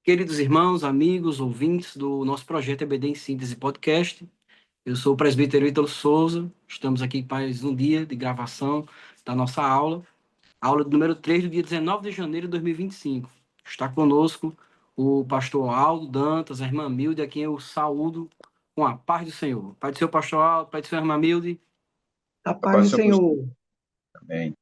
Queridos irmãos, amigos, ouvintes do nosso projeto EBD em Síntese Podcast, eu sou o presbítero Ítalo Souza, estamos aqui para mais um dia de gravação da nossa aula número 3 do dia 19 de janeiro de 2025. Está conosco o pastor Aldo Dantas, a irmã Milde, a quem eu saúdo com a paz do Senhor. Pai do seu pastor Aldo, pai do seu irmã Milde. A A paz do paz do Senhor Senhor. também.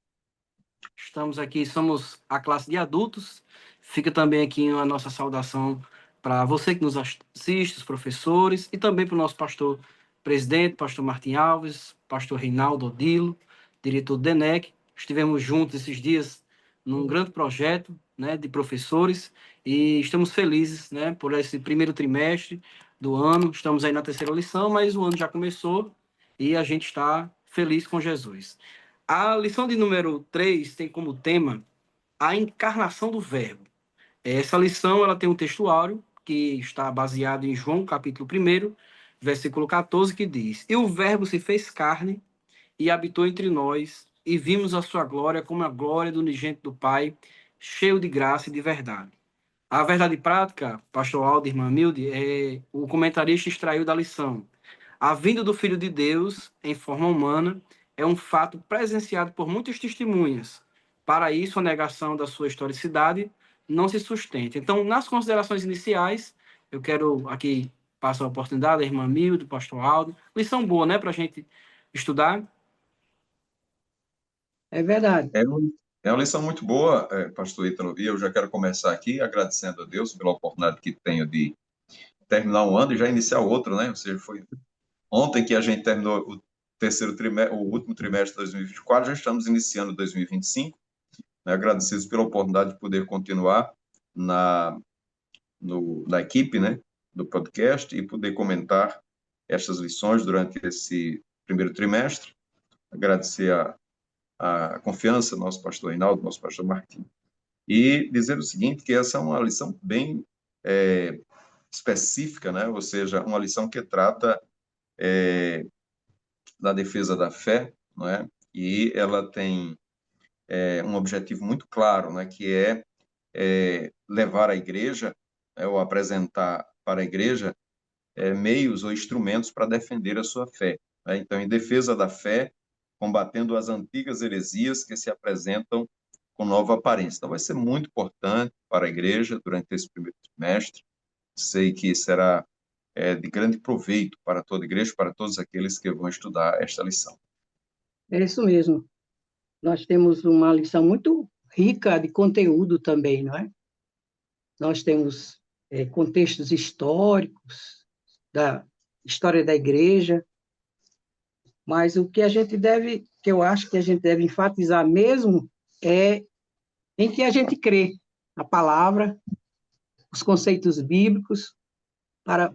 Estamos aqui, somos a classe de adultos. Fica também aqui a nossa saudação para você que nos assiste, os professores, e também para o nosso pastor presidente, pastor Martim Alves, pastor Reinaldo Odilo, diretor do DENEC. Estivemos juntos esses dias num grande projeto, né, de professores, e estamos felizes, né, por esse primeiro trimestre do ano. Estamos aí na terceira lição, mas o ano já começou e a gente está feliz com Jesus. A lição de número 3 tem como tema a encarnação do Verbo. Essa lição ela tem um textuário que está baseado em João, capítulo 1, versículo 14, que diz: E o Verbo se fez carne e habitou entre nós, e vimos a sua glória como a glória do unigênito do Pai, cheio de graça e de verdade. A verdade prática, pastor Aldo, irmã Milde, o comentarista extraiu da lição. A vinda do Filho de Deus, em forma humana, é um fato presenciado por muitas testemunhas. Para isso, a negação da sua historicidade não se sustenta. Então, nas considerações iniciais, eu quero aqui passar a oportunidade à irmã Milde, pastor Aldo. Lição boa, né, para a gente estudar. É verdade. É uma lição muito boa, pastor Ítalo, e eu já quero começar aqui agradecendo a Deus pela oportunidade que tenho de terminar um ano e já iniciar outro, né? Ou seja, foi ontem que a gente terminou o terceiro trimestre, o último trimestre de 2024, já estamos iniciando 2025, né? Agradecidos pela oportunidade de poder continuar na, na equipe, né, do podcast e poder comentar estas lições durante esse primeiro trimestre. Agradecer a confiança do nosso pastor Reinaldo, do nosso pastor Martim. E dizer o seguinte, que essa é uma lição bem específica, né? Ou seja, uma lição que trata da defesa da fé, não é? E ela tem um objetivo muito claro, né? Que é levar a igreja, ou apresentar para a igreja meios ou instrumentos para defender a sua fé, né? Então, em defesa da fé, combatendo as antigas heresias que se apresentam com nova aparência. Então, vai ser muito importante para a igreja durante esse primeiro trimestre. Sei que será de grande proveito para toda a igreja, para todos aqueles que vão estudar esta lição. É isso mesmo. Nós temos uma lição muito rica de conteúdo também, não é? Nós temos contextos históricos da história da igreja, mas o que a gente deve, que eu acho que a gente deve enfatizar mesmo é em que a gente crê, a palavra, os conceitos bíblicos, para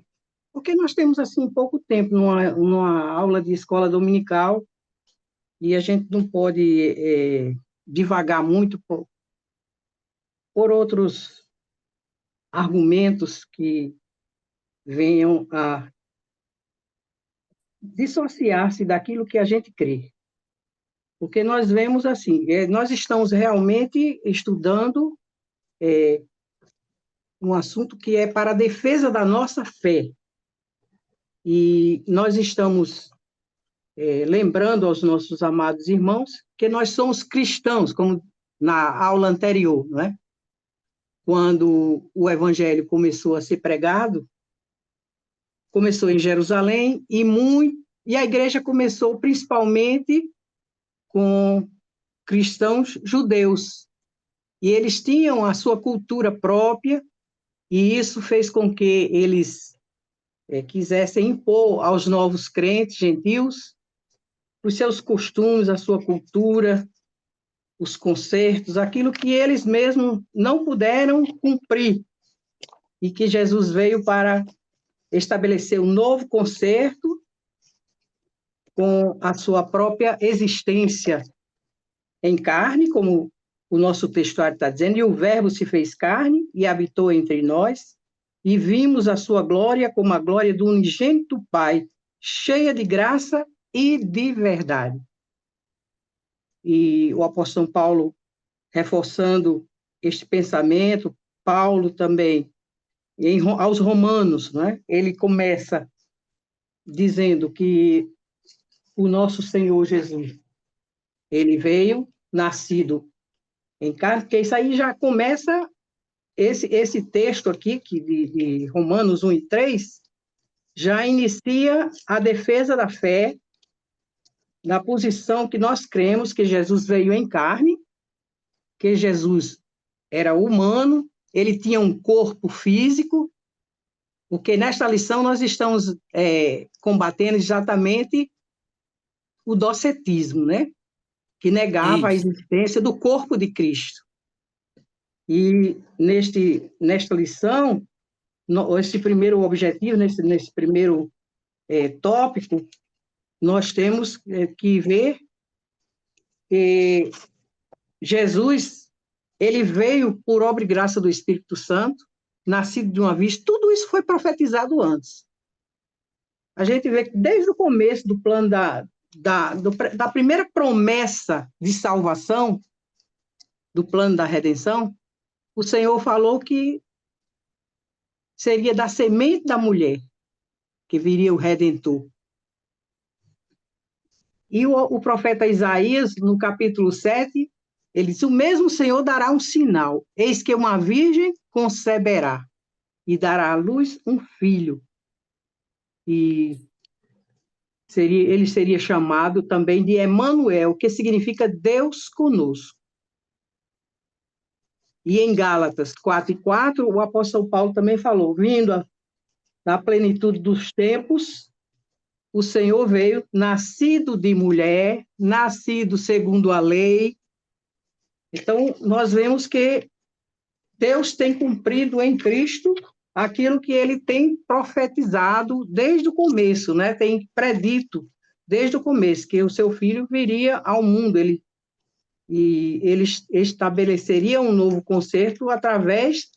porque nós temos assim pouco tempo numa aula de escola dominical e a gente não pode divagar muito por outros argumentos que venham a dissociar-se daquilo que a gente crê. Porque nós vemos assim, nós estamos realmente estudando um assunto que é para a defesa da nossa fé. E nós estamos lembrando aos nossos amados irmãos que nós somos cristãos, como na aula anterior, não é? Quando o evangelho começou a ser pregado, começou em Jerusalém e a igreja começou principalmente com cristãos judeus. E eles tinham a sua cultura própria e isso fez com que eles quisessem impor aos novos crentes gentios os seus costumes, a sua cultura, os concertos, aquilo que eles mesmos não puderam cumprir, e que Jesus veio para estabelecer um novo concerto com a sua própria existência em carne, como o nosso textuário está dizendo, e o Verbo se fez carne e habitou entre nós, e vimos a sua glória como a glória do unigênito Pai, cheia de graça e de verdade. E o apóstolo Paulo, reforçando este pensamento, Paulo também aos Romanos, né? Ele começa dizendo que o nosso Senhor Jesus, ele veio, nascido em carne, porque isso aí já começa, esse texto aqui, de Romanos 1 e 3, já inicia a defesa da fé, na posição que nós cremos que Jesus veio em carne, que Jesus era humano, ele tinha um corpo físico, porque nesta lição nós estamos combatendo exatamente o docetismo, né? Que negava a Isso. existência do corpo de Cristo. E nesta lição, esse primeiro objetivo, nesse primeiro tópico, nós temos que ver que Jesus, ele veio por obra e graça do Espírito Santo, nascido de uma virgem, tudo isso foi profetizado antes. A gente vê que desde o começo do plano da primeira promessa de salvação, do plano da redenção, o Senhor falou que seria da semente da mulher que viria o Redentor. E o profeta Isaías, no capítulo 7, ele diz: o mesmo Senhor dará um sinal, eis que uma virgem conceberá e dará à luz um filho. E ele seria chamado também de Emanuel, que significa Deus conosco. E em Gálatas 4:4, o apóstolo Paulo também falou: vindo na plenitude dos tempos, o Senhor veio, nascido de mulher, nascido segundo a lei. Então, nós vemos que Deus tem cumprido em Cristo aquilo que ele tem profetizado desde o começo, né? Tem predito desde o começo que o seu filho viria ao mundo, ele estabeleceria um novo concerto através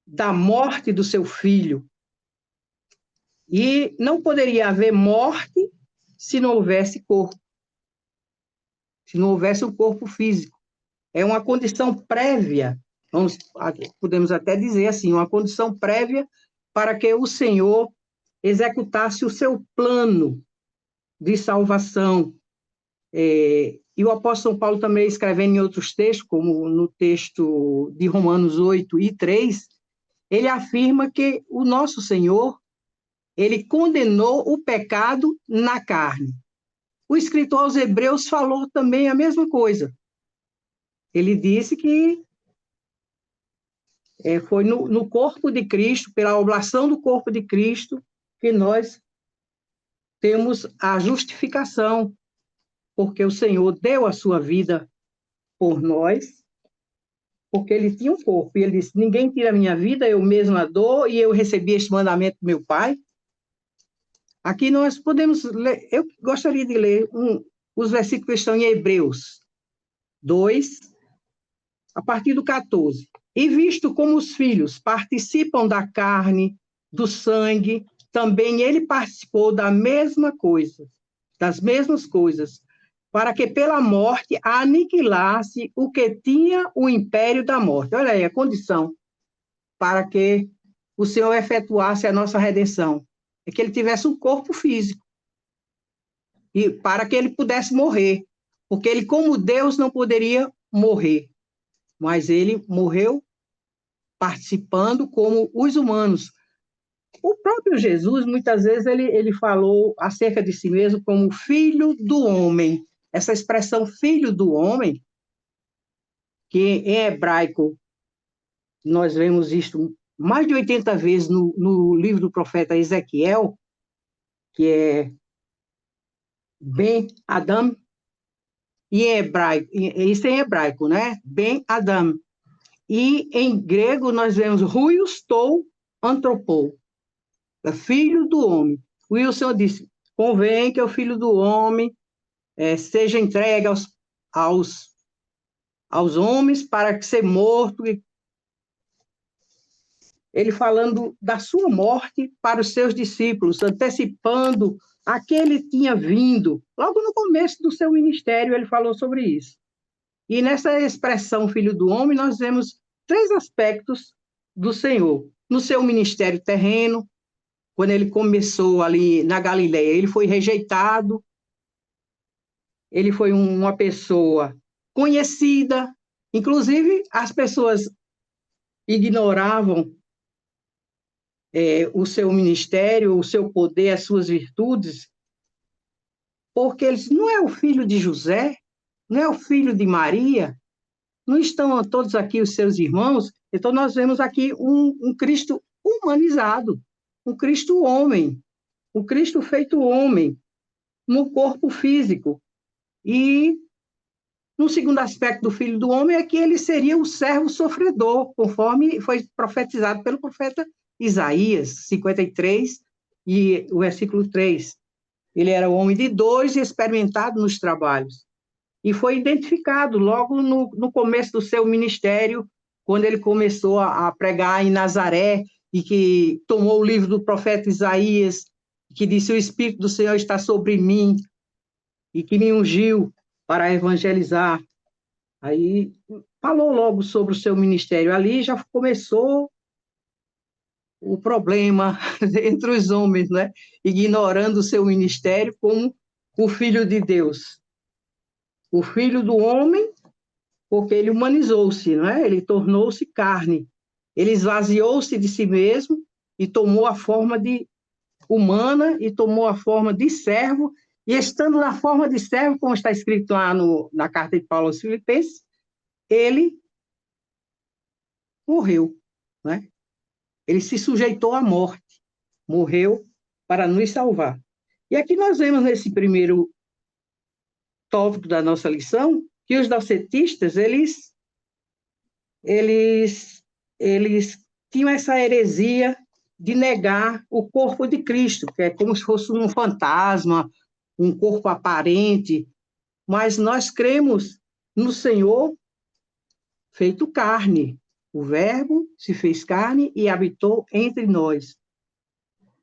da morte do seu filho. E não poderia haver morte se não houvesse corpo, se não houvesse um corpo físico. É uma condição prévia, podemos até dizer assim, uma condição prévia para que o Senhor executasse o seu plano de salvação. E o apóstolo Paulo também, escrevendo em outros textos, como no texto de Romanos 8 e 3, ele afirma que o nosso Senhor, ele condenou o pecado na carne. O escritor aos Hebreus falou também a mesma coisa. Ele disse que foi no corpo de Cristo, pela oblação do corpo de Cristo, que nós temos a justificação, porque o Senhor deu a sua vida por nós, porque ele tinha um corpo. E ele disse: ninguém tira a minha vida, eu mesmo a dou, e eu recebi este mandamento do meu Pai. Aqui nós podemos ler, eu gostaria de ler os versículos que estão em Hebreus 2, a partir do 14. E visto como os filhos participam da carne, do sangue, também ele participou da mesma coisa, das mesmas coisas, para que pela morte aniquilasse o que tinha o império da morte. Olha aí a condição para que o Senhor efetuasse a nossa redenção. É que ele tivesse um corpo físico. E para que ele pudesse morrer. Porque ele, como Deus, não poderia morrer. Mas ele morreu participando como os humanos. O próprio Jesus, muitas vezes, ele falou acerca de si mesmo como filho do homem. Essa expressão filho do homem, que em hebraico nós vemos isto mais de 80 vezes no livro do profeta Ezequiel, que é Ben Adam, e em hebraico, isso é em hebraico, né? Ben Adam. E em grego nós vemos Huios Tou Antropou, filho do homem. O Senhor disse: convém que o filho do homem seja entregue aos homens para que ser morto. Ele falando da sua morte para os seus discípulos, antecipando a que ele tinha vindo. Logo no começo do seu ministério, ele falou sobre isso. E nessa expressão filho do homem, nós vemos 3 aspectos do Senhor. no seu ministério terreno, quando ele começou ali na Galileia, ele foi rejeitado, ele foi uma pessoa conhecida, inclusive as pessoas ignoravam o seu ministério, o seu poder, as suas virtudes, porque eles não é o filho de José, não é o filho de Maria, não estão todos aqui os seus irmãos? Então nós vemos aqui um Cristo humanizado, um Cristo homem, um Cristo feito homem, no corpo físico. E no segundo aspecto do Filho do Homem é que ele seria o servo sofredor, conforme foi profetizado pelo profeta Isaías 53, e o versículo 3. Ele era homem de dores e experimentado nos trabalhos. E foi identificado logo no começo do seu ministério, quando ele começou a pregar em Nazaré, e que tomou o livro do profeta Isaías, que disse: o Espírito do Senhor está sobre mim, e que me ungiu para evangelizar. Aí falou logo sobre o seu ministério. Ali já começou o problema entre os homens, né? Ignorando o seu ministério como o Filho de Deus. O Filho do homem, porque ele humanizou-se, não é? Ele tornou-se carne. Ele esvaziou-se de si mesmo e tomou a forma de humana e tomou a forma de servo, e estando na forma de servo, como está escrito lá na carta de Paulo aos Filipenses, ele morreu, né? Ele se sujeitou à morte, morreu para nos salvar. E aqui nós vemos nesse primeiro tópico da nossa lição que os docetistas, eles tinham essa heresia de negar o corpo de Cristo, que é como se fosse um fantasma, um corpo aparente, mas nós cremos no Senhor feito carne. O Verbo se fez carne e habitou entre nós.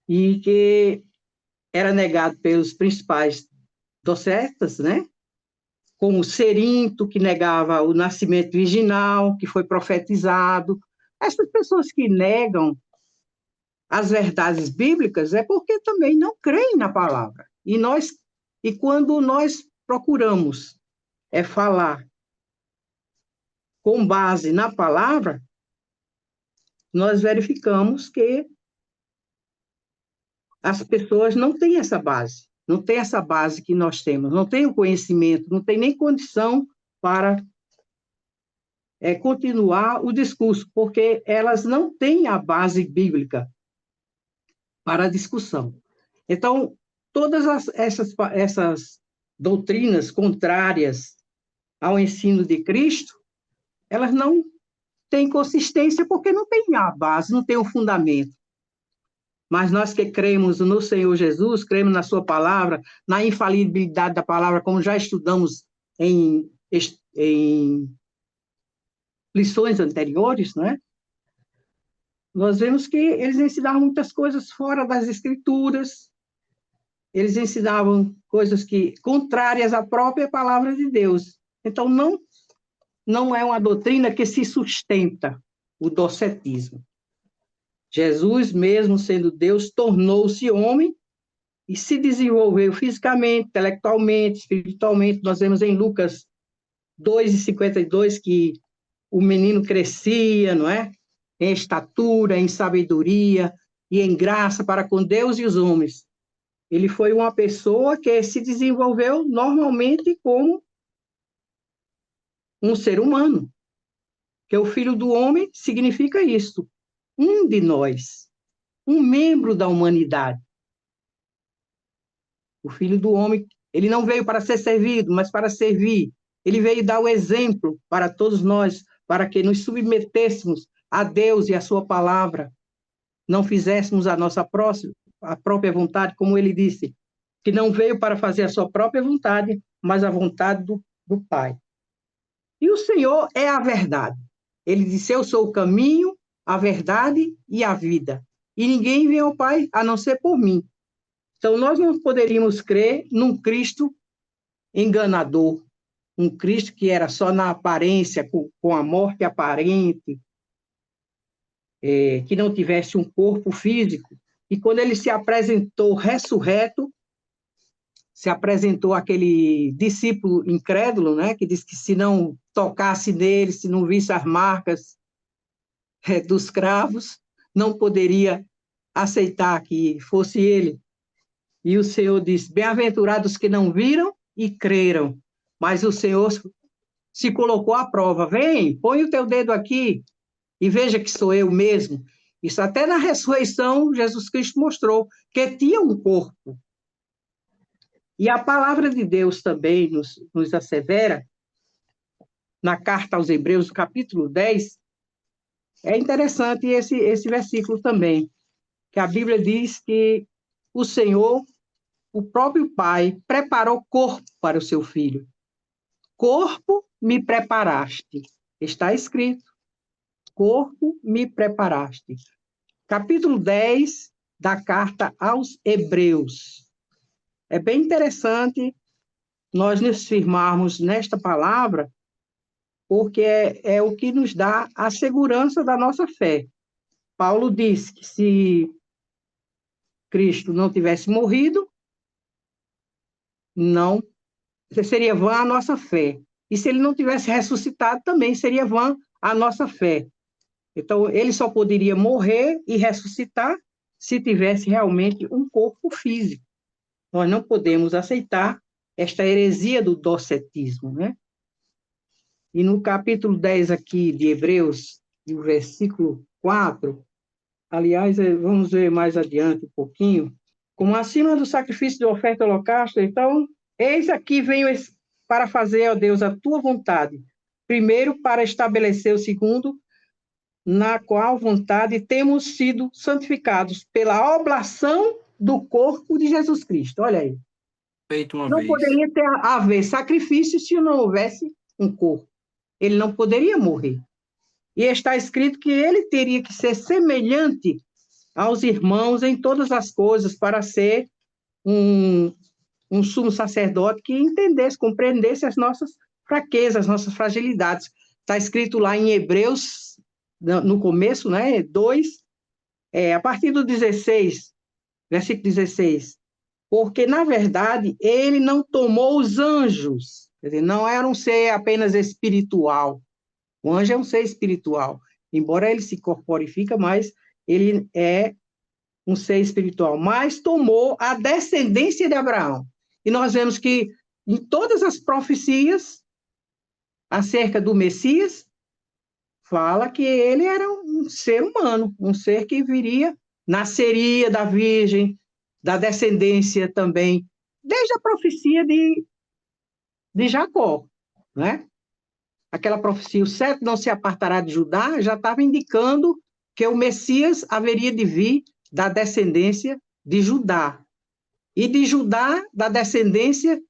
E que era negado pelos principais docetas, né? Como Cerinto, que negava o nascimento virginal, que foi profetizado. Essas pessoas que negam as verdades bíblicas é porque também não creem na palavra. E quando nós procuramos falar com base na palavra, nós verificamos que as pessoas não têm essa base, não têm essa base que nós temos, não têm o conhecimento, não têm nem condição para continuar o discurso, porque elas não têm a base bíblica para a discussão. Então, todas essas doutrinas contrárias ao ensino de Cristo, elas não têm consistência porque não têm a base, não têm o fundamento. Mas nós que cremos no Senhor Jesus, cremos na sua palavra, na infalibilidade da palavra, como já estudamos em lições anteriores, não é? Nós vemos que eles ensinavam muitas coisas fora das Escrituras, eles ensinavam coisas contrárias à própria palavra de Deus. Então, não é uma doutrina que se sustenta, o docetismo. Jesus, mesmo sendo Deus, tornou-se homem e se desenvolveu fisicamente, intelectualmente, espiritualmente. Nós vemos em Lucas 2:52 que o menino crescia, não é? Em estatura, em sabedoria e em graça para com Deus e os homens. Ele foi uma pessoa que se desenvolveu normalmente como um ser humano, que o Filho do Homem significa isso, um de nós, um membro da humanidade. O Filho do Homem, ele não veio para ser servido, mas para servir. Ele veio dar o exemplo para todos nós, para que nos submetêssemos a Deus e a sua palavra, não fizéssemos a própria vontade, como ele disse, que não veio para fazer a sua própria vontade, mas a vontade do Pai. E o Senhor é a verdade. Ele disse: eu sou o caminho, a verdade e a vida. E ninguém vem ao Pai a não ser por mim. Então, nós não poderíamos crer num Cristo enganador, um Cristo que era só na aparência, com a morte aparente. que não tivesse um corpo físico, e quando ele se apresentou ressurreto, se apresentou aquele discípulo incrédulo, né, que disse que se não tocasse nele, se não visse as marcas dos cravos, não poderia aceitar que fosse ele. E o Senhor disse: bem-aventurados que não viram e creram. Mas o Senhor se colocou à prova. Vem, põe o teu dedo aqui e veja que sou eu mesmo. Isso até na ressurreição, Jesus Cristo mostrou que tinha um corpo. E a palavra de Deus também nos assevera, na carta aos Hebreus, capítulo 10, é interessante esse versículo também, que a Bíblia diz que o Senhor, o próprio Pai, preparou corpo para o seu filho. Corpo me preparaste. Está escrito. Corpo me preparaste. Capítulo 10 da carta aos Hebreus. É bem interessante nós nos firmarmos nesta palavra, porque é o que nos dá a segurança da nossa fé. Paulo diz que se Cristo não tivesse morrido, não seria vã a nossa fé. E se ele não tivesse ressuscitado, também seria vã a nossa fé. Então, ele só poderia morrer e ressuscitar se tivesse realmente um corpo físico. Nós não podemos aceitar esta heresia do docetismo, né? E no capítulo 10 aqui de Hebreus, no versículo 4, aliás, vamos ver mais adiante um pouquinho, como acima do sacrifício de oferta e holocausto, então, eis aqui venho para fazer, ó Deus, a tua vontade. Primeiro, para estabelecer o segundo, na qual vontade temos sido santificados pela oblação do corpo de Jesus Cristo. Olha aí. Feito uma Não vez. poderia haver sacrifício se não houvesse um corpo. Ele não poderia morrer. E está escrito que ele teria que ser semelhante aos irmãos em todas as coisas para ser um sumo sacerdote que entendesse, compreendesse as nossas fraquezas, as nossas fragilidades. Está escrito lá em Hebreus, no começo, né, 2, a partir do 16, versículo 16. Porque, na verdade, ele não tomou os anjos, quer dizer, não era um ser apenas espiritual. O anjo é um ser espiritual. Embora ele se corporifica, mas ele é um ser espiritual. Mas tomou a descendência de Abraão. E nós vemos que em todas as profecias acerca do Messias, fala que ele era um ser humano, um ser que viria, nasceria da Virgem, da descendência também, desde a profecia de Jacó, né? Aquela profecia, o cetro não se apartará de Judá, já estava indicando que o Messias haveria de vir da descendência de Judá. E de Judá, da descendência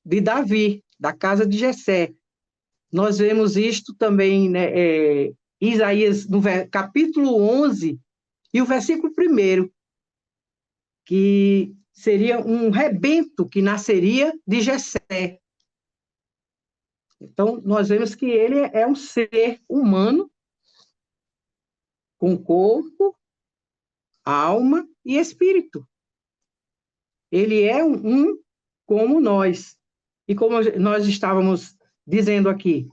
de Davi, da casa de Jessé. Nós vemos isto também, né, Isaías, no capítulo 11, e o versículo 1, que seria um rebento que nasceria de Jessé. Então, nós vemos que ele é um ser humano, com corpo, alma e espírito. Ele é um como nós. E como nós estávamos dizendo aqui,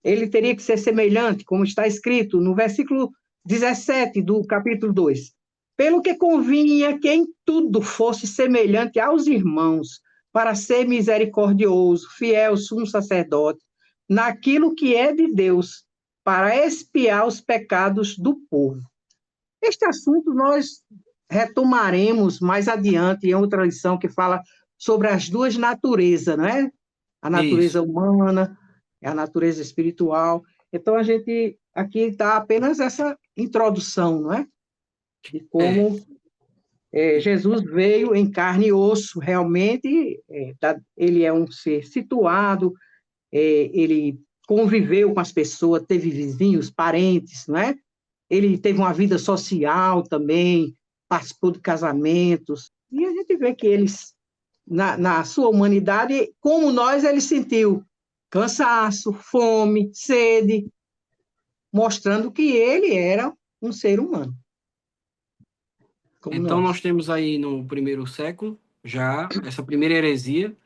ele teria que ser semelhante, como está escrito no versículo 17 do capítulo 2. Pelo que convinha que em tudo fosse semelhante aos irmãos, para ser misericordioso, fiel, sumo sacerdote, naquilo que é de Deus, para expiar os pecados do povo. Este assunto nós retomaremos mais adiante em outra lição que fala sobre as duas naturezas, não é? A natureza humana e a natureza espiritual. Então, a gente aqui está apenas essa introdução, não é? De como Jesus veio em carne e osso, realmente, ele é um ser situado, ele conviveu com as pessoas, teve vizinhos, parentes, não é? Ele teve uma vida social também, participou de casamentos, e a gente vê que eles, na sua humanidade, como nós, ele sentiu cansaço, fome, sede, mostrando que ele era um ser humano, como Então, nós nós. temos aí no primeiro século já essa primeira heresia,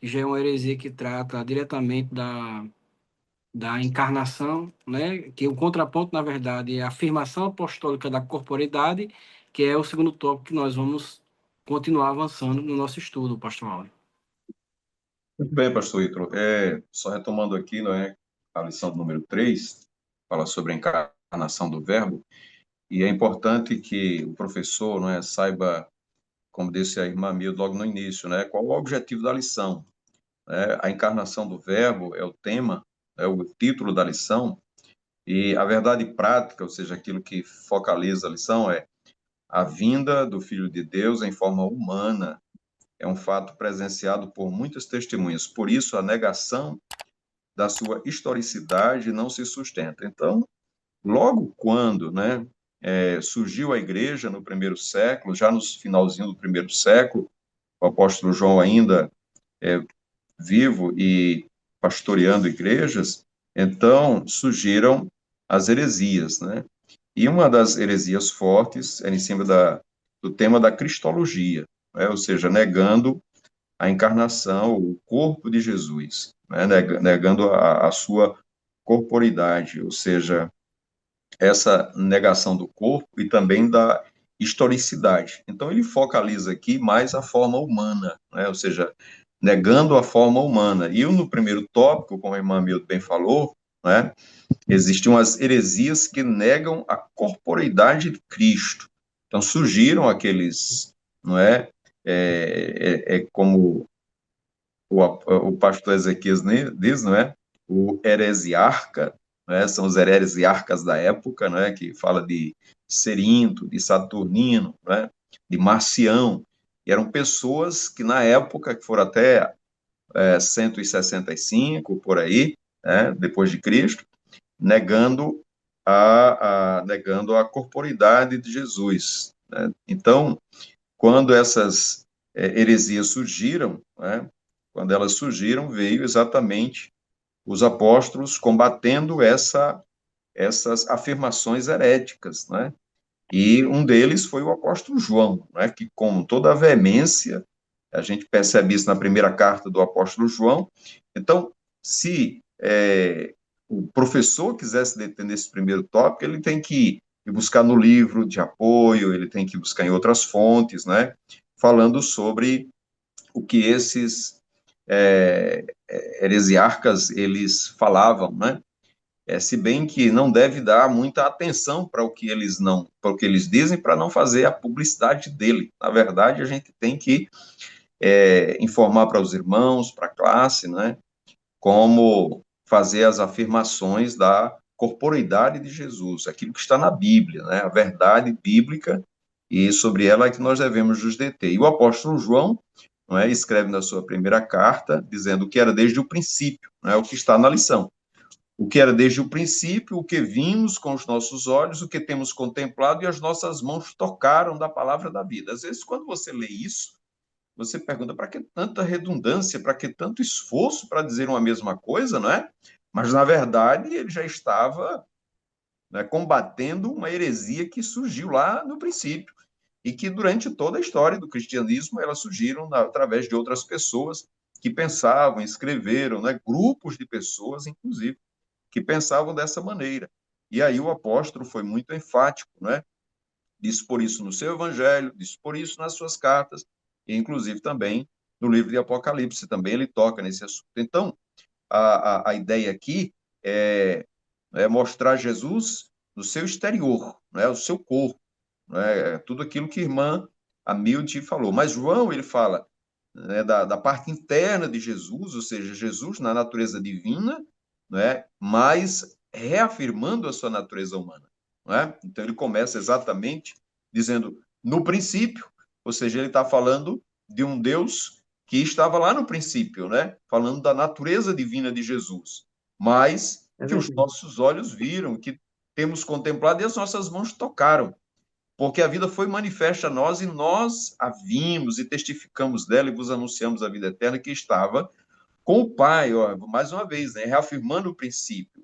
que já é uma heresia que trata diretamente da encarnação, né? Que o contraponto, na verdade, é a afirmação apostólica da corporeidade, que é o segundo tópico que nós vamos continuar avançando no nosso estudo, pastor Mauro. Muito bem, pastor Ítalo. Só retomando aqui, não é, a lição número 3 fala sobre a encarnação do Verbo, e é importante que o professor, não é, saiba, como disse a irmã Milda logo no início, né, qual o objetivo da lição. Né? A encarnação do Verbo é o tema, é o título da lição, e a verdade prática, ou seja, aquilo que focaliza a lição, é a vinda do Filho de Deus em forma humana. É um fato presenciado por muitas testemunhas. Por isso, a negação da sua historicidade não se sustenta. Então, logo quando, né, surgiu a igreja no primeiro século, já no finalzinho do primeiro século, o apóstolo João ainda vivo e pastoreando igrejas, então surgiram as heresias, né? E uma das heresias fortes era em cima do tema da cristologia, né? Ou seja, negando a encarnação, o corpo de Jesus, né? Negando a sua corporidade, ou seja, essa negação do corpo e também da historicidade. Então, ele focaliza aqui mais a forma humana, né? Ou seja, negando a forma humana. E no primeiro tópico, como a irmã Milton bem falou, né, existiam as heresias que negam a corporeidade de Cristo. Então, surgiram aqueles, não é, como o pastor Ezequias diz, não é? O heresiarca, né? São os heresiarcas da época, né? Que fala de Cerinto, de Saturnino, né? De Marcião, e eram pessoas que na época, que foram até 165, por aí, né? Depois de Cristo, negando negando a corporidade de Jesus, né? Então, quando essas heresias surgiram, né, quando elas surgiram, veio exatamente os apóstolos combatendo essas afirmações heréticas, né? E um deles foi o apóstolo João, né, que com toda a veemência, a gente percebe isso na primeira carta do apóstolo João. Então, se o professor quiser se deter nesse primeiro tópico, ele tem que ir buscar no livro de apoio, ele tem que buscar em outras fontes, né, falando sobre o que esses heresiarcas eles falavam, né? Se bem que não deve dar muita atenção para o que eles não, para o que eles dizem, para não fazer a publicidade dele. Na verdade, a gente tem que informar para os irmãos, para a classe, né? Como fazer as afirmações da corporeidade de Jesus, aquilo que está na Bíblia, né? A verdade bíblica, e sobre ela é que nós devemos nos deter. E o apóstolo João, não é, escreve na sua primeira carta, dizendo o que era desde o princípio, não é, o que está na lição. O que era desde o princípio, o que vimos com os nossos olhos, o que temos contemplado e as nossas mãos tocaram da palavra da vida. Às vezes, quando você lê isso, você pergunta para que tanta redundância, para que tanto esforço para dizer uma mesma coisa, não é? Mas, na verdade, ele já estava, né, combatendo uma heresia que surgiu lá no princípio e que, durante toda a história do cristianismo, elas surgiram através de outras pessoas que pensavam, escreveram, né, grupos de pessoas, inclusive, que pensavam dessa maneira. E aí o apóstolo foi muito enfático, né? Disse por isso no seu evangelho, disse por isso nas suas cartas, e inclusive também no livro de Apocalipse, também ele toca nesse assunto. Então, a ideia aqui é mostrar Jesus no seu exterior, né, o seu corpo, né, tudo aquilo que a irmã Amilde falou. Mas João, ele fala, né, da parte interna de Jesus, ou seja, Jesus na natureza divina, né, mas reafirmando a sua natureza humana. Não é? Então, ele começa exatamente dizendo, no princípio, ou seja, ele está falando de um Deus que estava lá no princípio, né? Falando da natureza divina de Jesus, mas que os nossos olhos viram, que temos contemplado e as nossas mãos tocaram, porque a vida foi manifesta a nós e nós a vimos e testificamos dela e vos anunciamos a vida eterna que estava com o Pai, ó, mais uma vez, né? Reafirmando o princípio.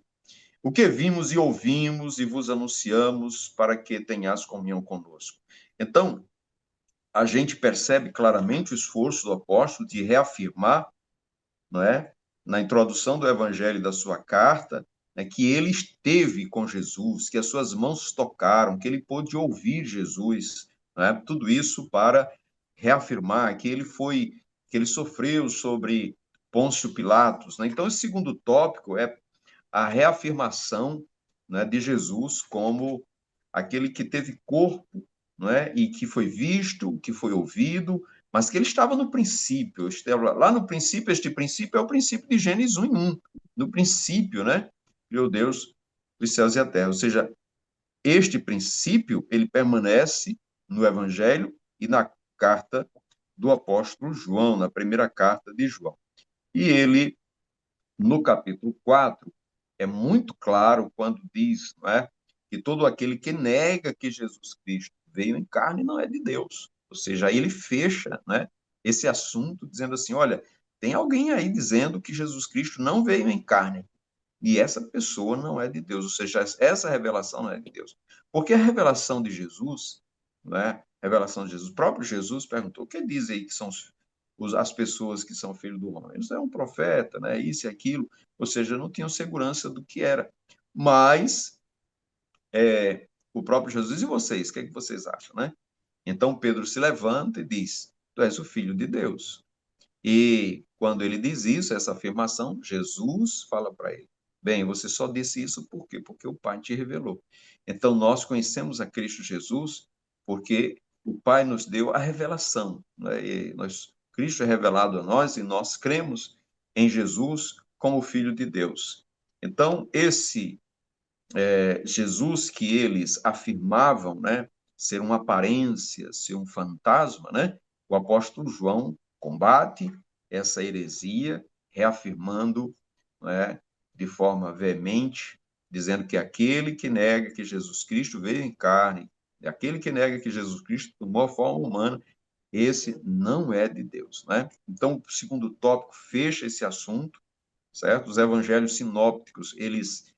O que vimos e ouvimos e vos anunciamos para que tenhas comunhão conosco. Então, a gente percebe claramente o esforço do apóstolo de reafirmar, não é, na introdução do evangelho da sua carta, que ele esteve com Jesus, que as suas mãos tocaram, que ele pôde ouvir Jesus, não é? Tudo isso para reafirmar que ele sofreu sobre Pôncio Pilatos, né? Então, esse segundo tópico é a reafirmação, né, de Jesus como aquele que teve corpo, não é? E que foi visto, que foi ouvido, mas que ele estava no princípio. Estava lá no princípio, este princípio é o princípio de Gênesis 1:1. No princípio, né? Criou Deus os céus e a terra. Ou seja, este princípio, ele permanece no Evangelho e na carta do apóstolo João, na primeira carta de João. E ele, no capítulo 4, é muito claro quando diz, não é, que todo aquele que nega que Jesus Cristo veio em carne não é de Deus. Ou seja, aí ele fecha, né, esse assunto dizendo assim, olha, tem alguém aí dizendo que Jesus Cristo não veio em carne e essa pessoa não é de Deus. Ou seja, essa revelação não é de Deus. Porque a revelação de Jesus, não é? A revelação de Jesus, o próprio Jesus perguntou, o que diz aí que são as pessoas que são filhos do homem? Eles é um profeta, né? Isso e aquilo. Ou seja, não tinham segurança do que era. Mas o próprio Jesus, e vocês, o que é que vocês acham, né? Então Pedro se levanta e diz, tu és o filho de Deus. E quando ele diz isso, essa afirmação, Jesus fala para ele, bem, você só disse isso por quê? Porque o Pai te revelou. Então nós conhecemos a Cristo Jesus porque o Pai nos deu a revelação, né? E Cristo é revelado a nós e nós cremos em Jesus como Filho de Deus. Então, esse Jesus que eles afirmavam, né, ser uma aparência, ser um fantasma, né, o apóstolo João combate essa heresia, reafirmando, né, de forma veemente, dizendo que aquele que nega que Jesus Cristo veio em carne, aquele que nega que Jesus Cristo tomou a forma humana, esse não é de Deus, né? Então, o segundo tópico fecha esse assunto, certo? Os evangelhos sinópticos, eles,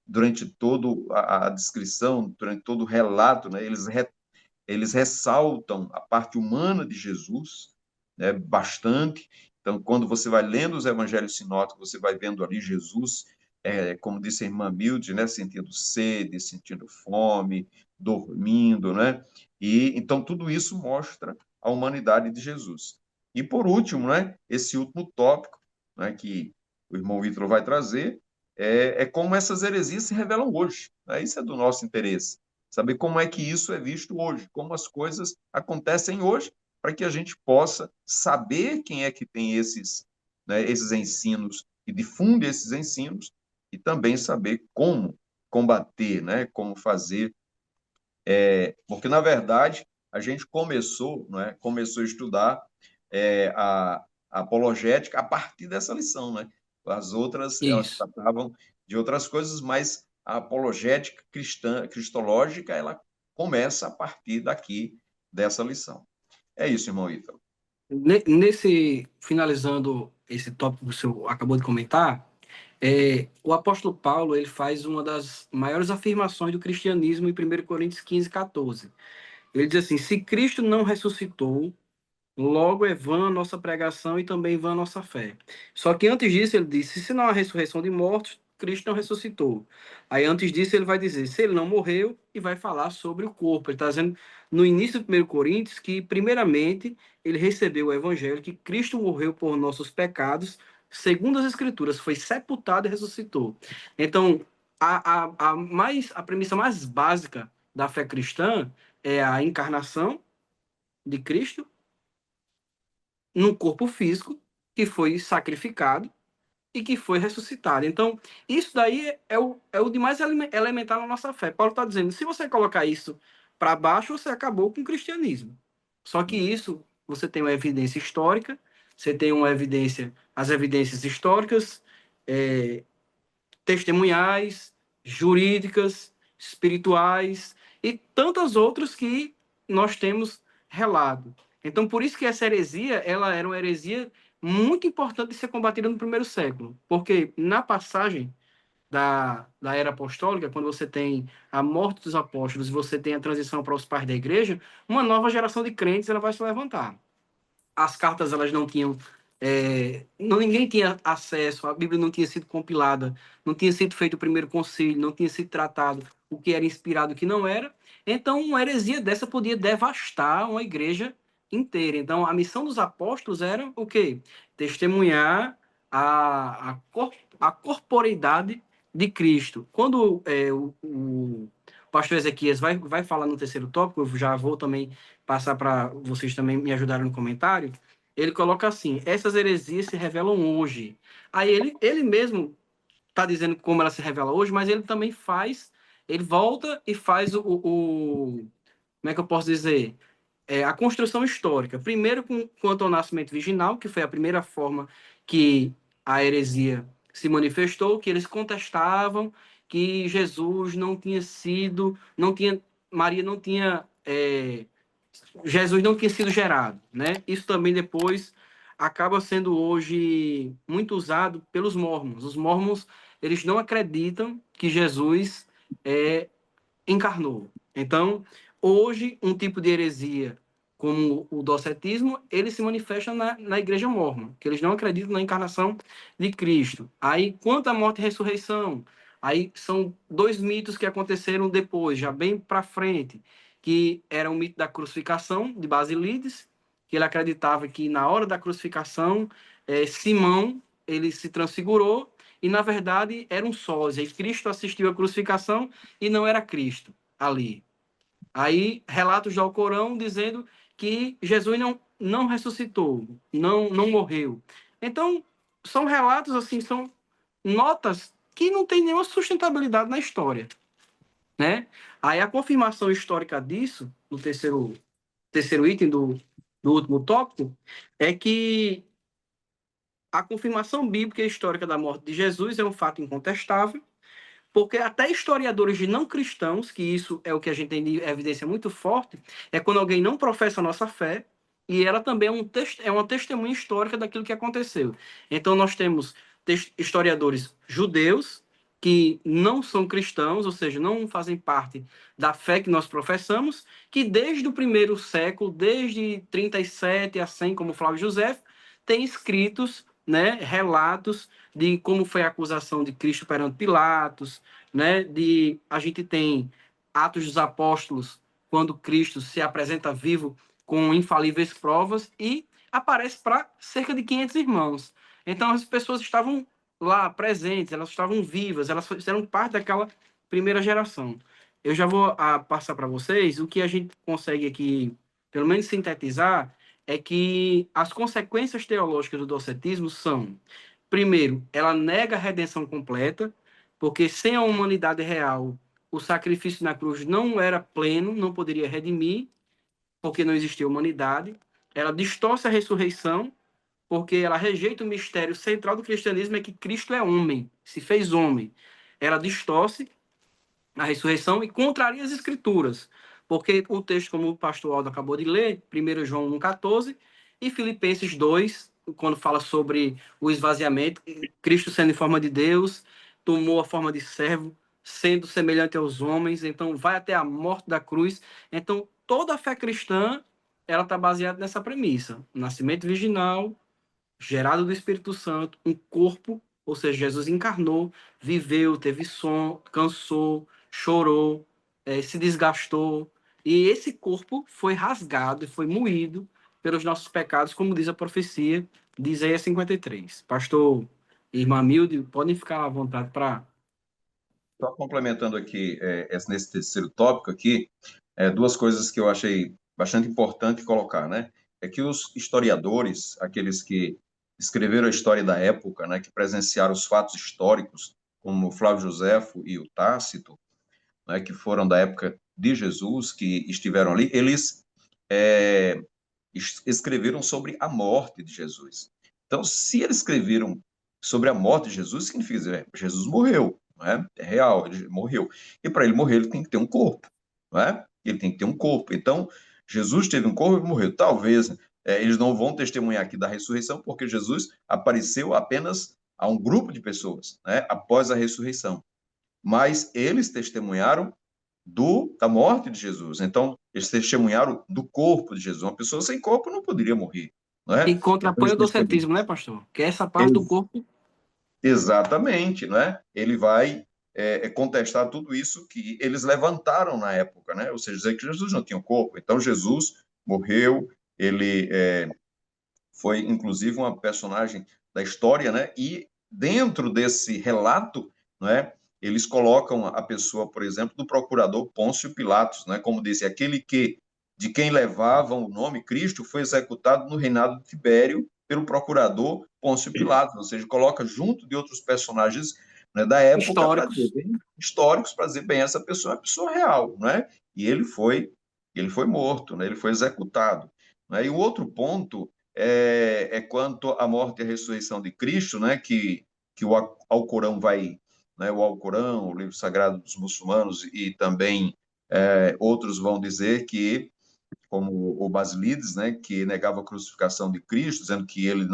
durante toda a descrição, durante todo o relato, né, eles ressaltam a parte humana de Jesus, né, bastante. Então, quando você vai lendo os evangelhos sinóticos, você vai vendo ali Jesus, como disse a irmã Milde, né, sentindo sede, sentindo fome, dormindo, né? E então tudo isso mostra a humanidade de Jesus. E por último, né, esse último tópico, né, que o irmão Ítalo vai trazer, como essas heresias se revelam hoje. Né? Isso é do nosso interesse. Saber como é que isso é visto hoje, como as coisas acontecem hoje, para que a gente possa saber quem é que tem esses, né, esses ensinos e difunde esses ensinos, e também saber como combater, né, como fazer. Porque, na verdade, a gente começou, não é, começou a estudar a apologética a partir dessa lição. Né? As outras, elas Isso. tratavam de outras coisas, mas a apologética cristã, cristológica, ela começa a partir daqui, dessa lição. É isso, irmão Ítalo. Finalizando esse tópico que o senhor acabou de comentar, o apóstolo Paulo ele faz uma das maiores afirmações do cristianismo em 1 Coríntios 15:14. Ele diz assim: se Cristo não ressuscitou, logo é vã a nossa pregação e também vã a nossa fé. Só que antes disso ele disse: se não há ressurreição de mortos, Cristo não ressuscitou. Aí antes disso ele vai dizer: se ele não morreu, e vai falar sobre o corpo. Ele está dizendo no início do 1 Coríntios que, primeiramente, ele recebeu o evangelho, que Cristo morreu por nossos pecados, segundo as Escrituras, foi sepultado e ressuscitou. Então, a premissa mais básica da fé cristã é a encarnação de Cristo num corpo físico que foi sacrificado e que foi ressuscitado. Então, isso daí é o de mais elementar na nossa fé. Paulo está dizendo, se você colocar isso para baixo, você acabou com o cristianismo. Só que isso, você tem uma evidência histórica, você tem as evidências históricas, é, testemunhais, jurídicas, espirituais e tantas outras que nós temos relato. Então, por isso que essa heresia, ela era uma heresia muito importante de ser combatida no primeiro século, porque na passagem da era apostólica, quando você tem a morte dos apóstolos e você tem a transição para os pais da igreja, uma nova geração de crentes ela vai se levantar. As cartas elas não tinham ninguém tinha acesso, a Bíblia não tinha sido compilada, não tinha sido feito o primeiro concílio, não tinha sido tratado o que era inspirado e o que não era. Então, uma heresia dessa podia devastar uma igreja inteira. Então, a missão dos apóstolos era o quê? Testemunhar a corporeidade de Cristo. Quando o pastor Ezequias vai falar no terceiro tópico, eu já vou também passar para vocês também me ajudarem no comentário. Ele coloca assim: essas heresias se revelam hoje. Aí ele mesmo está dizendo como ela se revela hoje, mas ele também faz, ele volta e faz como é que eu posso dizer? A construção histórica. Primeiro, quanto ao nascimento virginal, que foi a primeira forma que a heresia se manifestou, que eles contestavam que Jesus não tinha sido, não tinha, Maria não tinha Jesus não tinha sido gerado, né? Isso também depois acaba sendo hoje muito usado pelos mormons. Os mormons, eles não acreditam que Jesus encarnou. Então, hoje, um tipo de heresia como o docetismo, ele se manifesta na igreja mormon, que eles não acreditam na encarnação de Cristo. Aí, quanto à morte e ressurreição, aí são dois mitos que aconteceram depois, já bem para frente, que era o mito da crucificação de Basílides, que ele acreditava que na hora da crucificação, Simão, ele se transfigurou e, na verdade, era um sósia. E Cristo assistiu à crucificação e não era Cristo ali. Aí, relatos do Alcorão dizendo que Jesus não ressuscitou, não morreu. Então, são relatos, assim, são notas que não tem nenhuma sustentabilidade na história, né? Aí, a confirmação histórica disso, no terceiro item do último tópico, é que a confirmação bíblica e histórica da morte de Jesus é um fato incontestável, porque até historiadores de não cristãos, que isso é o que a gente tem de evidência muito forte, é quando alguém não professa a nossa fé, e ela também é uma testemunha histórica daquilo que aconteceu. Então, nós temos historiadores judeus que não são cristãos, ou seja, não fazem parte da fé que nós professamos, que desde o primeiro século, desde 37 a 100, como Flávio José, tem escritos, né, relatos de como foi a acusação de Cristo perante Pilatos, né? A gente tem Atos dos Apóstolos, quando Cristo se apresenta vivo com infalíveis provas e aparece para cerca de 500 irmãos. Então as pessoas estavam lá presentes, elas estavam vivas, elas fizeram parte daquela primeira geração. Eu já vou passar para vocês o que a gente consegue aqui, pelo menos sintetizar, é que as consequências teológicas do docetismo são: primeiro, ela nega a redenção completa, porque sem a humanidade real, o sacrifício na cruz não era pleno, não poderia redimir, porque não existia humanidade. Ela distorce a ressurreição, porque ela rejeita o mistério central do cristianismo, é que Cristo é homem, se fez homem. Ela distorce a ressurreição e contraria as escrituras, porque o texto, como o pastor Aldo acabou de ler, 1 João 1,14 e Filipenses 2, quando fala sobre o esvaziamento, Cristo sendo em forma de Deus, tomou a forma de servo, sendo semelhante aos homens, então vai até a morte da cruz. Então, toda a fé cristã, ela está baseada nessa premissa: nascimento virginal, gerado do Espírito Santo, um corpo, ou seja, Jesus encarnou, viveu, teve som, cansou, chorou, se desgastou, e esse corpo foi rasgado e foi moído pelos nossos pecados, como diz a profecia de Isaías 53. Pastor e irmã Milde, podem ficar à vontade para... Só complementando aqui, nesse terceiro tópico aqui, duas coisas que eu achei bastante importante colocar, né? É que os historiadores, aqueles que escreveram a história da época, né, que presenciaram os fatos históricos, como Flávio Josefo e o Tácito, né, que foram da época de Jesus, que estiveram ali, eles escreveram sobre a morte de Jesus. Então, se eles escreveram sobre a morte de Jesus, significa dizer, Jesus morreu, não é? É real, ele morreu. E para ele morrer, ele tem que ter um corpo, não é? Ele tem que ter um corpo. Então, Jesus teve um corpo e morreu. Talvez eles não vão testemunhar aqui da ressurreição, porque Jesus apareceu apenas a um grupo de pessoas, né, após a ressurreição. Mas eles testemunharam da morte de Jesus. Então, eles testemunharam do corpo de Jesus. Uma pessoa sem corpo não poderia morrer, não E é? Então, contrapõe eles o testemunharam. docentrismo, né, pastor? Que é essa parte do corpo. Exatamente, não é? Ele vai contestar tudo isso que eles levantaram na época, né? Ou seja, dizer que Jesus não tinha um corpo. Então, Jesus morreu, ele foi, inclusive, uma personagem da história, né? E dentro desse relato, não é? Eles colocam a pessoa, por exemplo, do procurador Pôncio Pilatos, né? Como disse, aquele de quem levavam o nome Cristo foi executado no reinado de Tibério pelo procurador Pôncio Pilatos, ou seja, coloca junto de outros personagens, né, da época para dizer Históricos. bem, históricos, para dizer bem, essa pessoa é uma pessoa real, não é? E ele foi morto, né? Ele foi executado, né? E o outro ponto é quanto à morte e à ressurreição de Cristo, né? Que o Alcorão vai, né? O Alcorão, o livro sagrado dos muçulmanos, e também outros vão dizer que, como o Basílides, né, que negava a crucificação de Cristo, dizendo que ele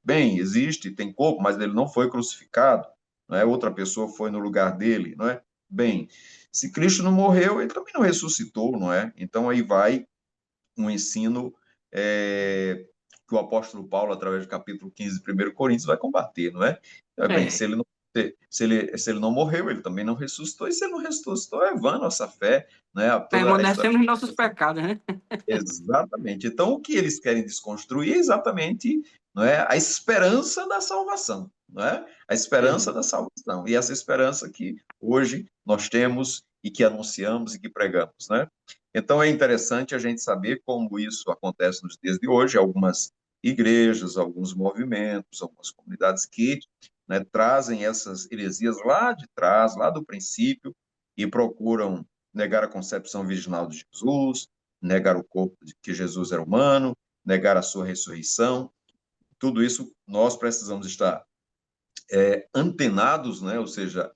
bem existe, tem corpo, mas ele não foi crucificado, não é? Outra pessoa foi no lugar dele, não é? Bem, se Cristo não morreu, ele também não ressuscitou, não é? Então aí vai um ensino que o apóstolo Paulo, através do capítulo 15 de 1 Coríntios, vai combater, não é? Bem, É. se ele não morreu, ele também não ressuscitou, e se ele não ressuscitou, é vã nossa fé, né? Toda a história. Permanecemos em nossos pecados, né? Exatamente. Então, o que eles querem desconstruir é exatamente, não é, a esperança da salvação, não é? A É. esperança da salvação. E essa esperança que hoje nós temos e que anunciamos e que pregamos, né? Então, é interessante a gente saber como isso acontece nos dias de hoje. Algumas igrejas, alguns movimentos, algumas comunidades que, né, trazem essas heresias lá de trás, lá do princípio, e procuram negar a concepção virginal de Jesus, negar o corpo de que Jesus era humano, negar a sua ressurreição. Tudo isso nós precisamos estar antenados, né? Ou seja,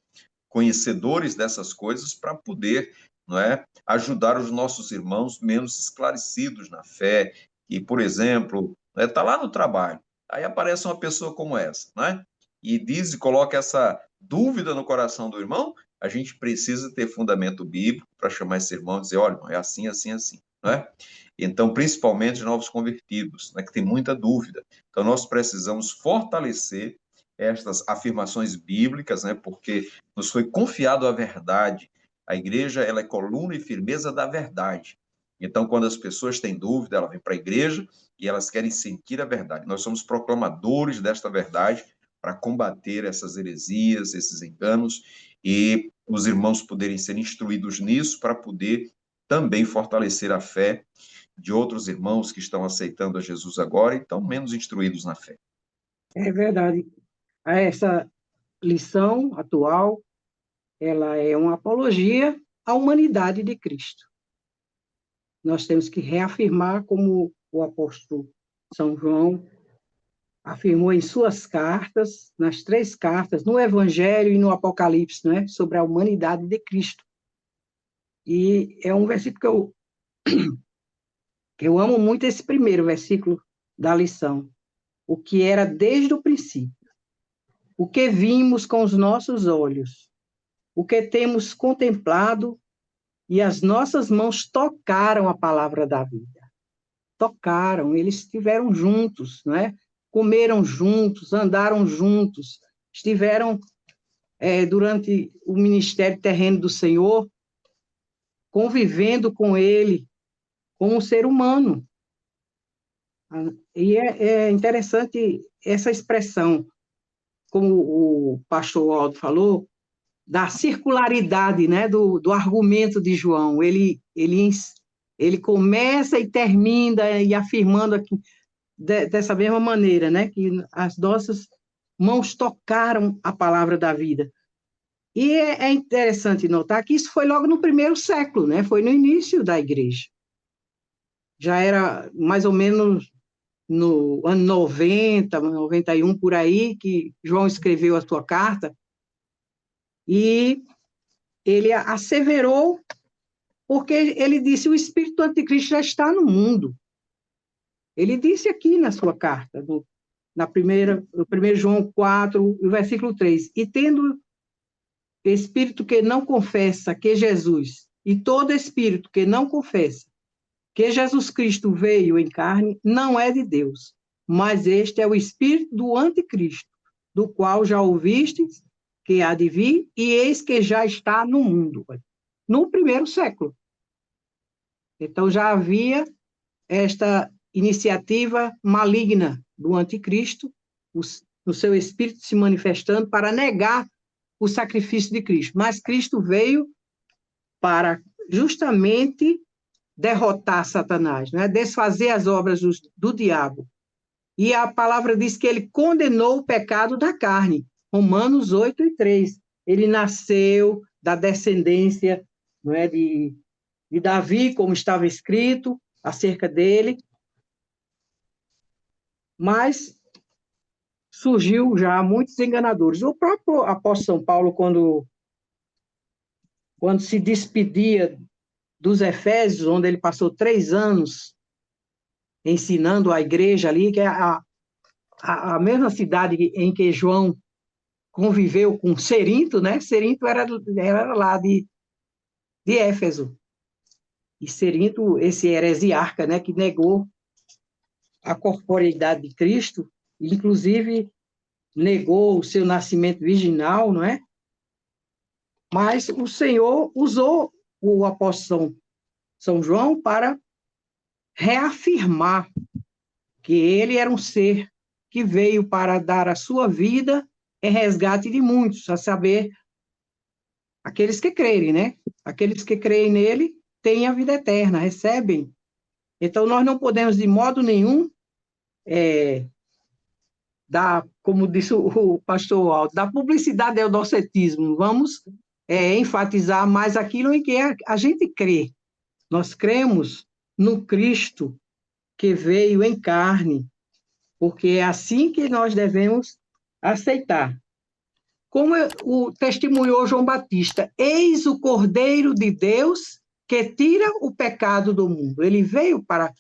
conhecedores dessas coisas para poder, não é, ajudar os nossos irmãos menos esclarecidos na fé. E, por exemplo, está lá no trabalho, aí aparece uma pessoa como essa, né? E diz e coloca essa dúvida no coração do irmão. A gente precisa ter fundamento bíblico para chamar esse irmão e dizer, olha, é assim, assim, assim, não é? Então, principalmente novos convertidos, né, que tem muita dúvida. Então, nós precisamos fortalecer estas afirmações bíblicas, né, porque nos foi confiado a verdade. A igreja, ela é coluna e firmeza da verdade. Então, quando as pessoas têm dúvida, elas vêm para a igreja e elas querem sentir a verdade. Nós somos proclamadores desta verdade para combater essas heresias, esses enganos, e os irmãos poderem ser instruídos nisso para poder também fortalecer a fé de outros irmãos que estão aceitando a Jesus agora e estão menos instruídos na fé. É verdade. Essa lição atual, ela é uma apologia à humanidade de Cristo. Nós temos que reafirmar, como o apóstolo São João afirmou em suas cartas, nas 3 cartas, no Evangelho e no Apocalipse, né, sobre a humanidade de Cristo. E é um versículo que eu amo muito, esse primeiro versículo da lição. O que era desde o princípio, o que vimos com os nossos olhos, o que temos contemplado e as nossas mãos tocaram a palavra da vida. Tocaram, eles estiveram juntos, né? Comeram juntos, andaram juntos, estiveram durante o ministério terreno do Senhor, convivendo com ele, como um ser humano. E é interessante essa expressão, como o pastor Aldo falou, da circularidade, né, do argumento de João. Ele começa e termina e afirmando aqui dessa mesma maneira, né, que as nossas mãos tocaram a palavra da vida. E é interessante notar que isso foi logo no primeiro século, né, foi no início da igreja. Já era mais ou menos no ano 90, 91, por aí, que João escreveu a sua carta, e ele asseverou, porque ele disse, o espírito anticristo já está no mundo. Ele disse aqui na sua carta, no 1 João 4, o versículo 3. E tendo espírito que não confessa que Jesus, e todo espírito que não confessa que Jesus Cristo veio em carne, não é de Deus, mas este é o espírito do anticristo, do qual já ouvistes que há de vir, e eis que já está no mundo, no primeiro século. Então já havia esta iniciativa maligna do anticristo, o seu espírito se manifestando para negar o sacrifício de Cristo. Mas Cristo veio para justamente derrotar Satanás, né? Desfazer as obras do diabo. E a palavra diz que ele condenou o pecado da carne. Romanos 8:3. Ele nasceu da descendência, não é, de Davi, como estava escrito acerca dele, mas surgiu já muitos enganadores. O próprio apóstolo São Paulo, quando se despedia dos Efésios, onde ele passou 3 anos ensinando a igreja ali, que é a mesma cidade em que João conviveu com Cerinto, né? Cerinto era lá de Éfeso. E Cerinto, esse heresiarca, né, que negou a corporeidade de Cristo, inclusive negou o seu nascimento virginal, não é? Mas o Senhor usou o apóstolo São João para reafirmar que ele era um ser que veio para dar a sua vida em resgate de muitos, a saber, aqueles que crerem, né? Aqueles que creem nele têm a vida eterna, recebem. Então, nós não podemos, de modo nenhum, como disse o pastor Aldo, da publicidade ao docetismo. Vamos enfatizar mais aquilo em que a gente crê. Nós cremos no Cristo que veio em carne, porque é assim que nós devemos aceitar. Como o testemunhou João Batista, eis o Cordeiro de Deus que tira o pecado do mundo. Ele veio para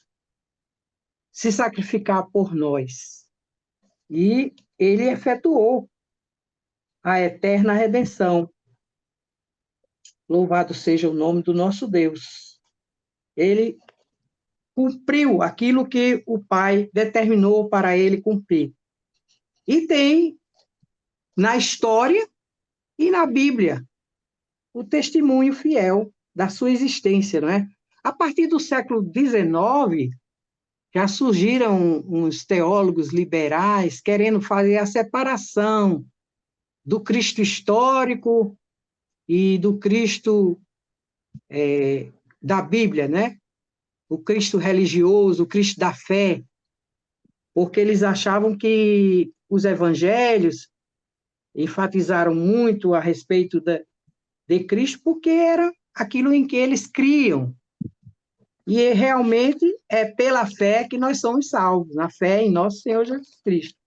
se sacrificar por nós. E ele efetuou a eterna redenção. Louvado seja o nome do nosso Deus. Ele cumpriu aquilo que o Pai determinou para ele cumprir. E tem na história e na Bíblia o testemunho fiel da sua existência, não é? A partir do século XIX, já surgiram uns teólogos liberais querendo fazer a separação do Cristo histórico e do Cristo da Bíblia, né? O Cristo religioso, o Cristo da fé, porque eles achavam que os evangelhos enfatizaram muito a respeito de Cristo, porque era aquilo em que eles criam. E realmente é pela fé que nós somos salvos, na fé em nosso Senhor Jesus Cristo.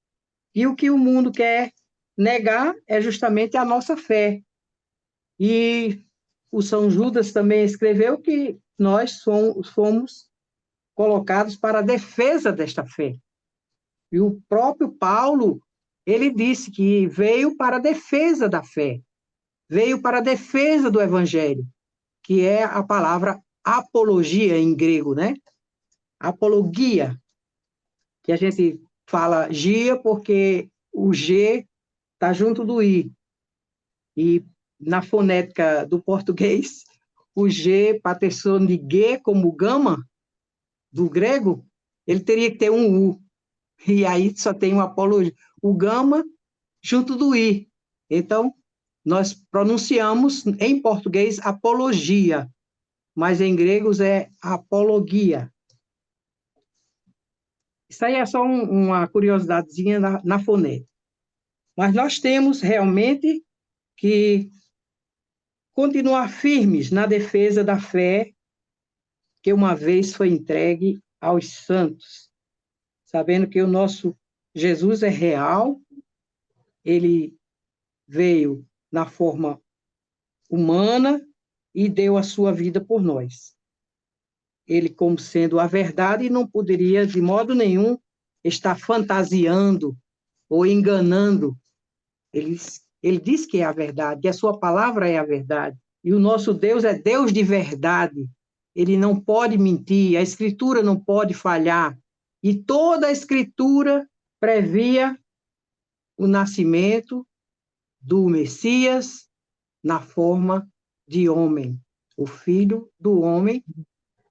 E o que o mundo quer negar é justamente a nossa fé. E o São Judas também escreveu que nós fomos colocados para a defesa desta fé. E o próprio Paulo, ele disse que veio para a defesa da fé, veio para a defesa do evangelho, que é a palavra apologia em grego, né? Apologia, que a gente fala gia porque o G está junto do I. E na fonética do português, o G, paterson de G, como gama, do grego, ele teria que ter um U. E aí só tem um apologia. O gama junto do I. Então, nós pronunciamos em português apologia, mas em gregos é apologia. Isso aí é só uma curiosidadezinha na fonética. Mas nós temos realmente que continuar firmes na defesa da fé que uma vez foi entregue aos santos, sabendo que o nosso Jesus é real, ele veio na forma humana e deu a sua vida por nós. Ele, como sendo a verdade, não poderia, de modo nenhum, está fantasiando ou enganando. Ele diz que é a verdade, que a sua palavra é a verdade. E o nosso Deus é Deus de verdade. Ele não pode mentir, a Escritura não pode falhar. E toda a Escritura previa o nascimento do Messias na forma de homem, o Filho do homem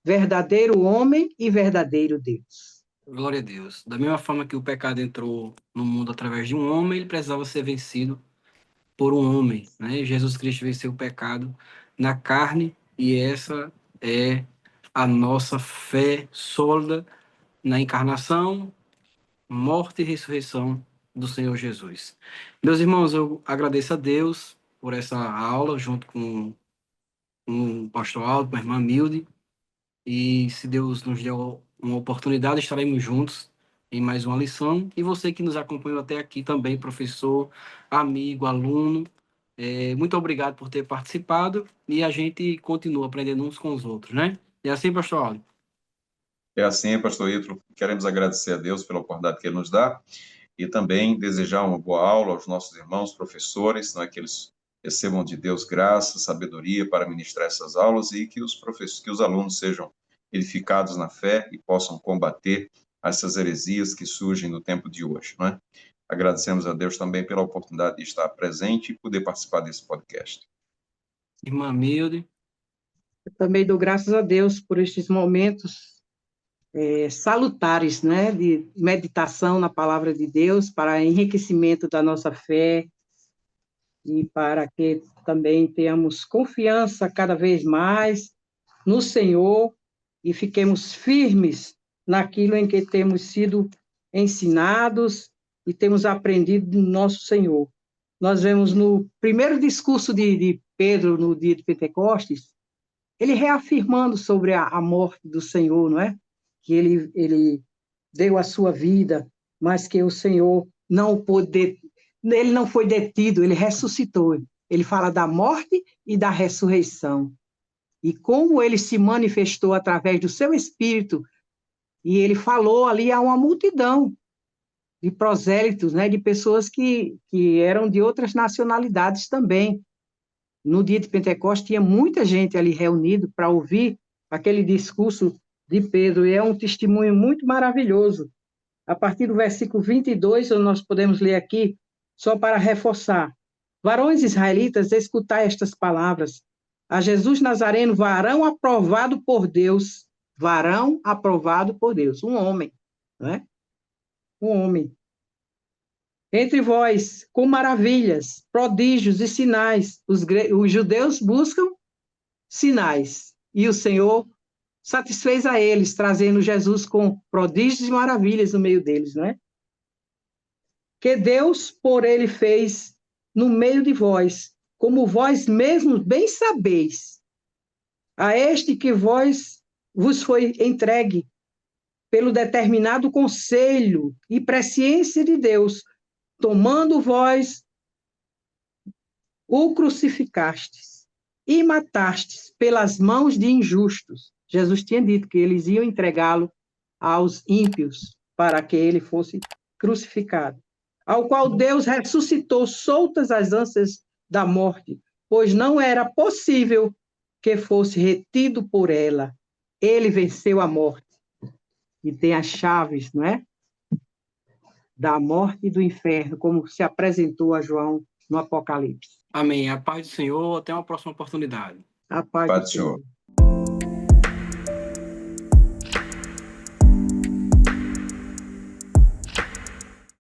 e verdadeiro Deus. Glória a Deus. Da mesma forma que o pecado entrou no mundo através de um homem, ele precisava ser vencido por um homem, né? Jesus Cristo venceu o pecado na carne e essa é a nossa fé sólida na encarnação, morte e ressurreição do Senhor Jesus. Meus irmãos, eu agradeço a Deus por essa aula, junto com o pastor Aldo, com a irmã Milde, e se Deus nos deu uma oportunidade, estaremos juntos em mais uma lição. E você que nos acompanhou até aqui também, professor, amigo, aluno, muito obrigado por ter participado e a gente continua aprendendo uns com os outros, né? É assim, pastor Aldo? É assim, pastor Ítalo, queremos agradecer a Deus pela oportunidade que Ele nos dá e também desejar uma boa aula aos nossos irmãos, professores, não é, que eles recebam de Deus graça, sabedoria para ministrar essas aulas e que os professores, que os alunos sejam edificados na fé e possam combater essas heresias que surgem no tempo de hoje, não é? Agradecemos a Deus também pela oportunidade de estar presente e poder participar desse podcast. Irmã Milde. Eu também dou graças a Deus por estes momentos salutares, né, de meditação na palavra de Deus, para enriquecimento da nossa fé e para que também tenhamos confiança cada vez mais no Senhor e fiquemos firmes naquilo em que temos sido ensinados e temos aprendido do nosso Senhor. Nós vemos no primeiro discurso de Pedro, no dia de Pentecostes, ele reafirmando sobre a morte do Senhor, não é? Que ele deu a sua vida, mas que o Senhor não pôde, ele não foi detido, ele ressuscitou. Ele fala da morte e da ressurreição. E como ele se manifestou através do seu Espírito, e ele falou ali a uma multidão de prosélitos, né, de pessoas que eram de outras nacionalidades também. No dia de Pentecostes, tinha muita gente ali reunida para ouvir aquele discurso de Pedro, e é um testemunho muito maravilhoso. A partir do versículo 22, nós podemos ler aqui, só para reforçar. Varões israelitas, escutai estas palavras. A Jesus Nazareno, varão aprovado por Deus, um homem, não é? Um homem. Entre vós, com maravilhas, prodígios e sinais. Os judeus buscam sinais, e o Senhor satisfez a eles, trazendo Jesus com prodígios e maravilhas no meio deles, não é? Que Deus por ele fez no meio de vós, como vós mesmos bem sabeis. A este que vos foi entregue pelo determinado conselho e presciência de Deus, tomando vós, o crucificastes e matastes pelas mãos de injustos. Jesus tinha dito que eles iam entregá-lo aos ímpios para que ele fosse crucificado, ao qual Deus ressuscitou soltas as ânsias da morte, pois não era possível que fosse retido por ela. Ele venceu a morte e tem as chaves, não é? Da morte e do inferno, como se apresentou a João no Apocalipse. Amém. A paz do Senhor. Até uma próxima oportunidade. A paz do Senhor.